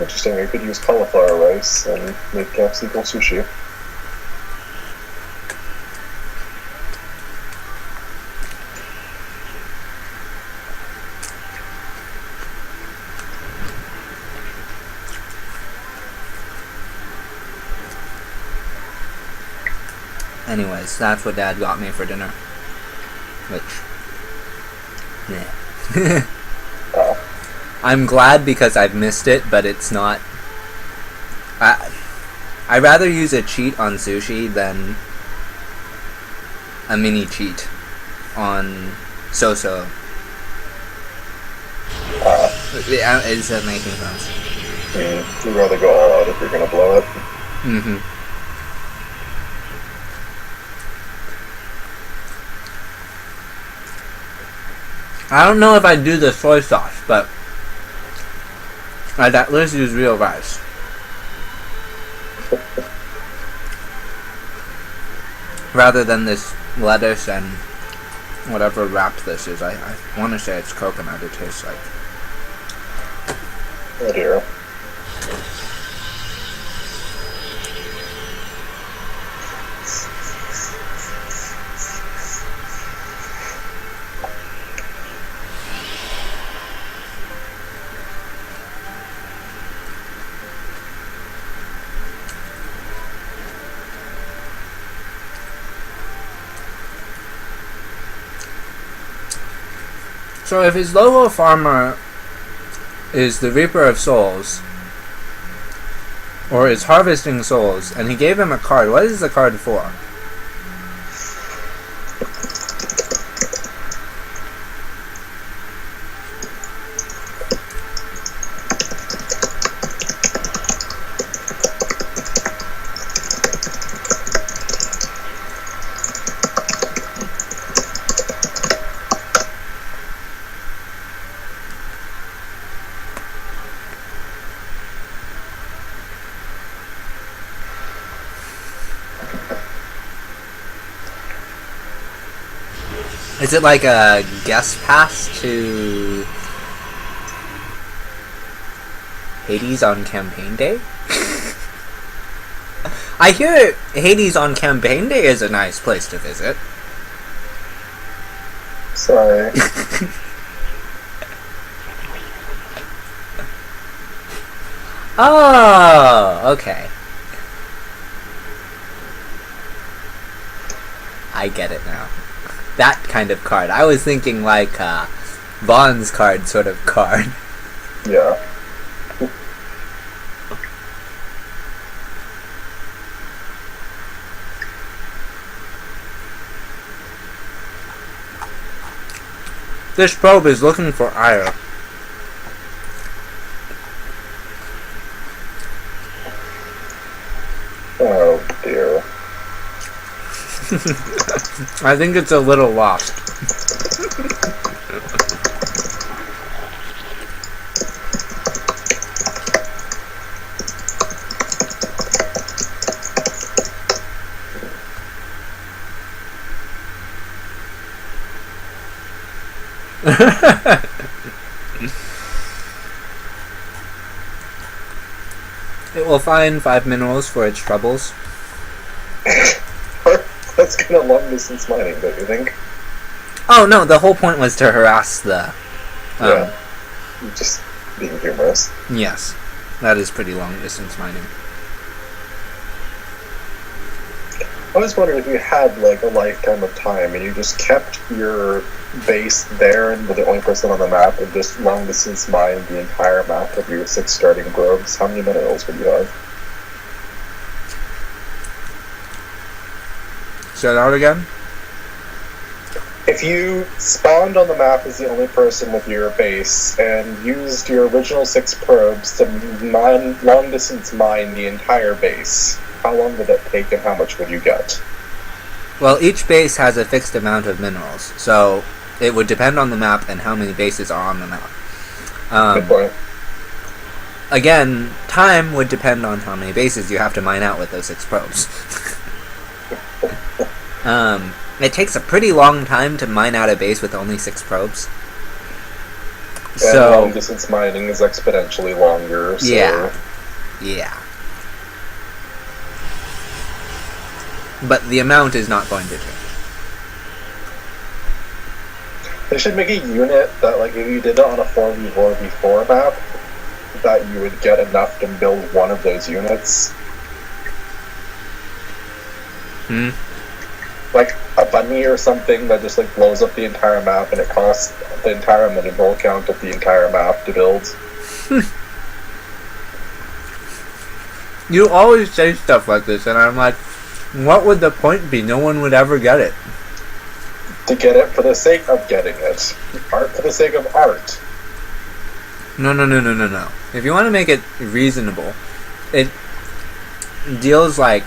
Interesting, we could use cauliflower rice and make capsicum sushi. Anyways, that's what Dad got me for dinner. Which, yeah. I'm glad because I've missed it, but it's not. I'd rather use a cheat on sushi than a mini cheat on so-so. Is that making sense? You'd rather go all out if you're gonna blow it. Mm-hmm. I don't know if I'd do the soy sauce, but I'd at least use real rice. Rather than this lettuce and whatever wrap this is. I want to say it's coconut, it tastes like. Oh dear. So if his logo farmer is the Reaper of Souls, or is harvesting souls, and he gave him a card, what is the card for? Is it like a guest pass to Hades on campaign day? I hear Hades on campaign day is a nice place to visit. Sorry. Oh, okay. I get it now. That kind of card. I was thinking like Vaughn's card sort of card. Yeah. This probe is looking for Aiur. Oh dear. I think it's a little lost. It will find 5 minerals for its troubles. That's kind of long distance mining, don't you think? Oh no, the whole point was to harass the... yeah. Just being humorous. Yes. That is pretty long distance mining. I was wondering if you had like a lifetime of time and you just kept your base there and were the only person on the map and just long distance mined the entire map of your 6 starting probes, how many minerals would you have? Say that again? If you spawned on the map as the only person with your base and used your original 6 probes to long distance mine the entire base, how long would that take and how much would you get? Well, each base has a fixed amount of minerals, so it would depend on the map and how many bases are on the map. Good point. Again, time would depend on how many bases you have to mine out with those 6 probes. It takes a pretty long time to mine out a base with only 6 probes. And long So, distance mining is exponentially longer, so yeah. But the amount is not going to change. they should make a unit that, like, if you did it on a 4v4v4 map, that you would get enough to build one of those units. Like a bunny or something that just like blows up the entire map, and it costs the entire mineral count of the entire map to build. You always say stuff like this, and I'm like, what would the point be? No one would ever get it. To get it for the sake of getting it. Art for the sake of art. No. If you want to make it reasonable, it deals like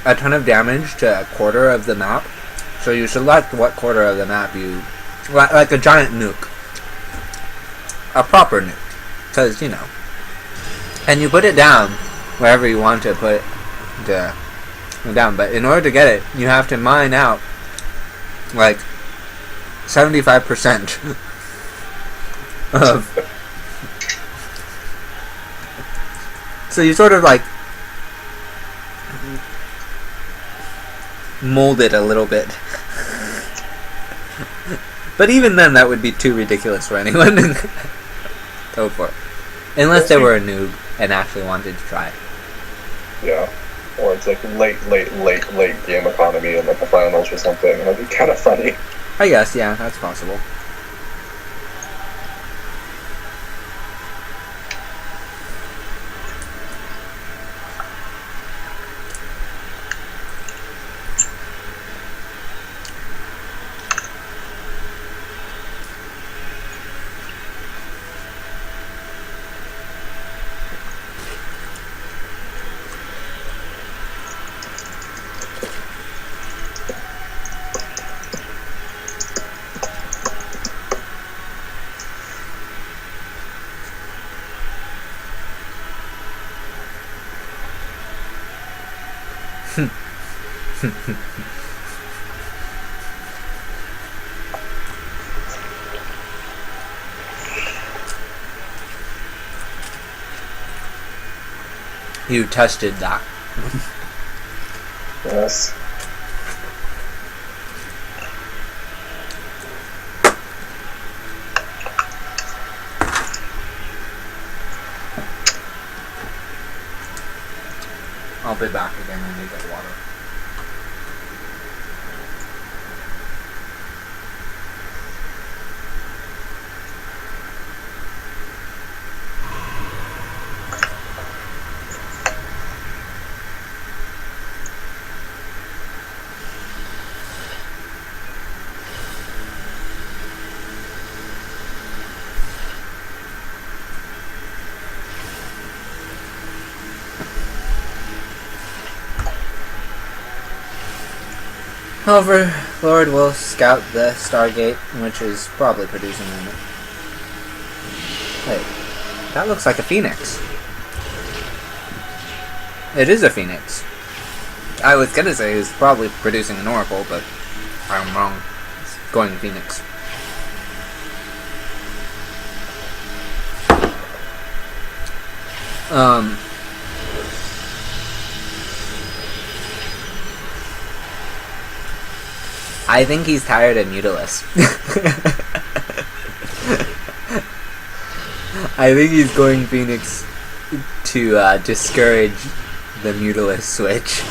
a ton of damage to a quarter of the map. So you select what quarter of the map you... Like a giant nuke. A proper nuke. Because, you know. And you put it down wherever you want to put it down. But in order to get it, you have to mine out like 75% of... So you sort of like mold it a little bit. But even then, that would be too ridiculous for anyone to go for. Unless they were a noob and actually wanted to try it. Yeah. Or it's like late game economy in like the finals or something. That'd be kind of funny. I guess, yeah, that's possible. You tested that. Yes. I'll be back again when we get water. However, Lord will scout the Stargate, which is probably producing them. Wait, that looks like a phoenix. It is a phoenix. I was gonna say it's probably producing an oracle, but I'm wrong. It's going phoenix. I think he's tired of Mutalisk. I think he's going Phoenix to discourage the Mutalisk switch.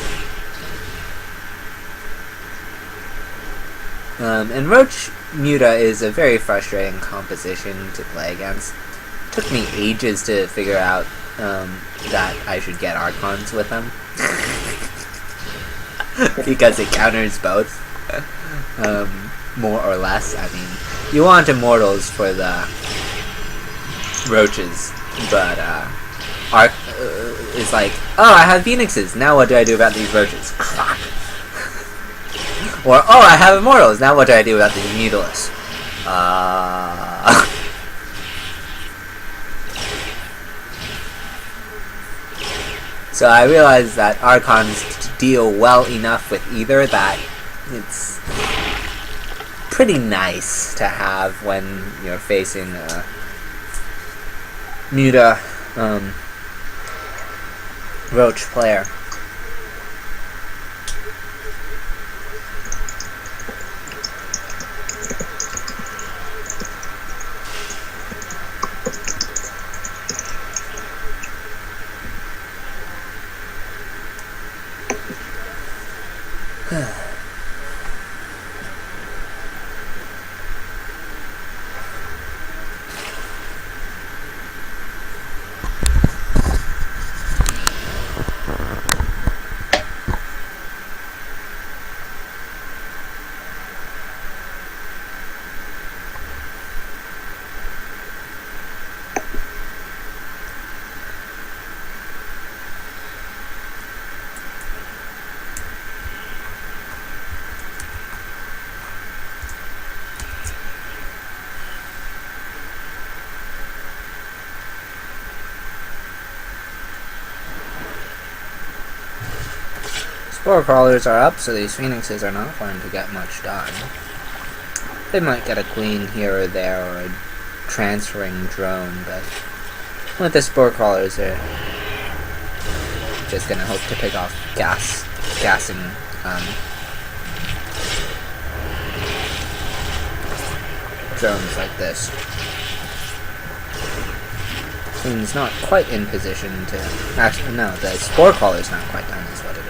And Roach Muta is a very frustrating composition to play against. Took me ages to figure out that I should get Archons with him. Because it counters both. More or less. I mean, you want Immortals for the Roaches, but Arc is like, oh, I have Phoenixes, now what do I do about these Roaches? Or, oh, I have Immortals, now what do I do about these Mutalisks? So I realized that Archons deal well enough with either that it's pretty nice to have when you're facing a Muta Roach player. Spore crawlers are up, so these phoenixes are not going to get much done. They might get a queen here or there, or a transferring drone, but with the spore crawlers, they're just gonna hope to pick off gassing drones like this. Queen's not quite in position to... Actually, no, the spore crawler's not quite done, is what it is.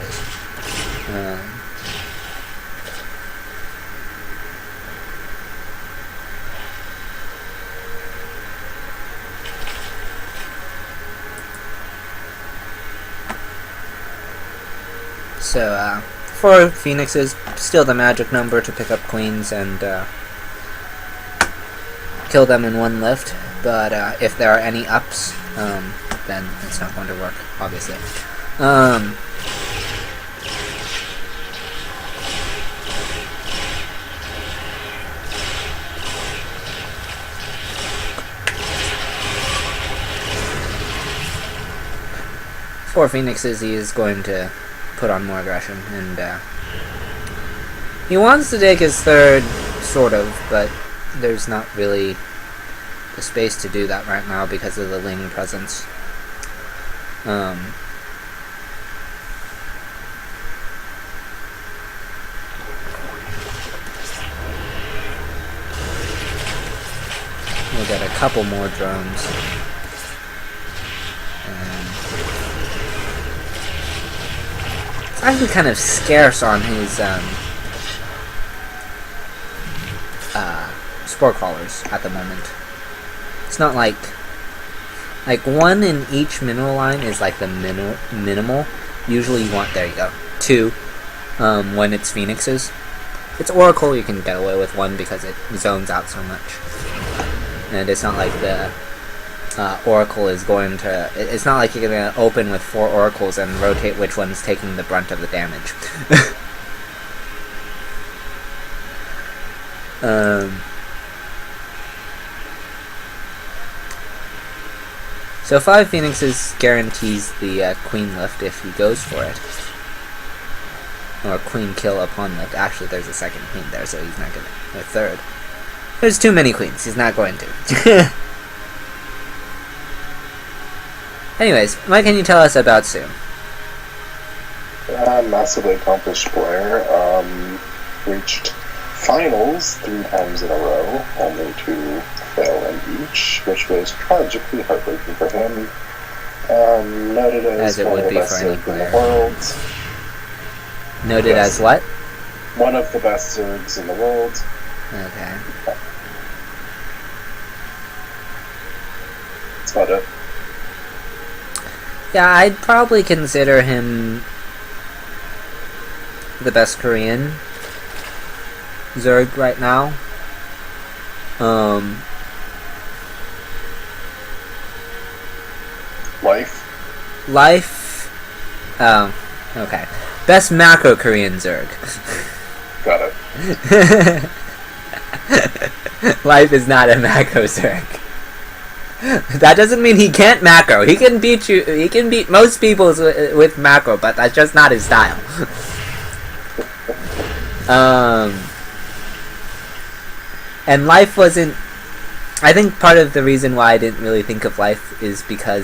So, 4 phoenixes, still the magic number to pick up queens and kill them in one lift, but if there are any ups, then it's not going to work, obviously. For phoenixes, he is going to put on more aggression, and he wants to take his third, sort of, but there's not really the space to do that right now because of the Ling presence. We'll get a couple more drones. It's actually kind of scarce on his spore crawlers at the moment. It's not like one in each mineral line is like the minimal. Usually you want, there you go, 2 when it's phoenixes. If it's Oracle, you can get away with 1 because it zones out so much. And it's not like the Oracle is going to... It's not like you're going to open with 4 Oracles and rotate which one's taking the brunt of the damage. So 5 Phoenixes guarantees the Queen lift if he goes for it. Or Queen kill upon lift. Actually, there's a second Queen there, so he's not going to... Or third. There's too many Queens. He's not going to. Anyways, what can you tell us about Sue? Massively accomplished player. Reached finals 3 times in a row, only to fail in each, which was tragically heartbreaking for him. Noted as it one would of the be best for any Zergs in the player. world. Noted as what? One of the best Zergs in the world. Okay. That's about it. Yeah, I'd probably consider him the best Korean Zerg right now. Life? Oh, okay. Best macro Korean Zerg. Got it. Life is not a macro Zerg. That doesn't mean he can't macro. He can beat you. He can beat most people with macro, but that's just not his style. And life wasn't. I think part of the reason why I didn't really think of life is because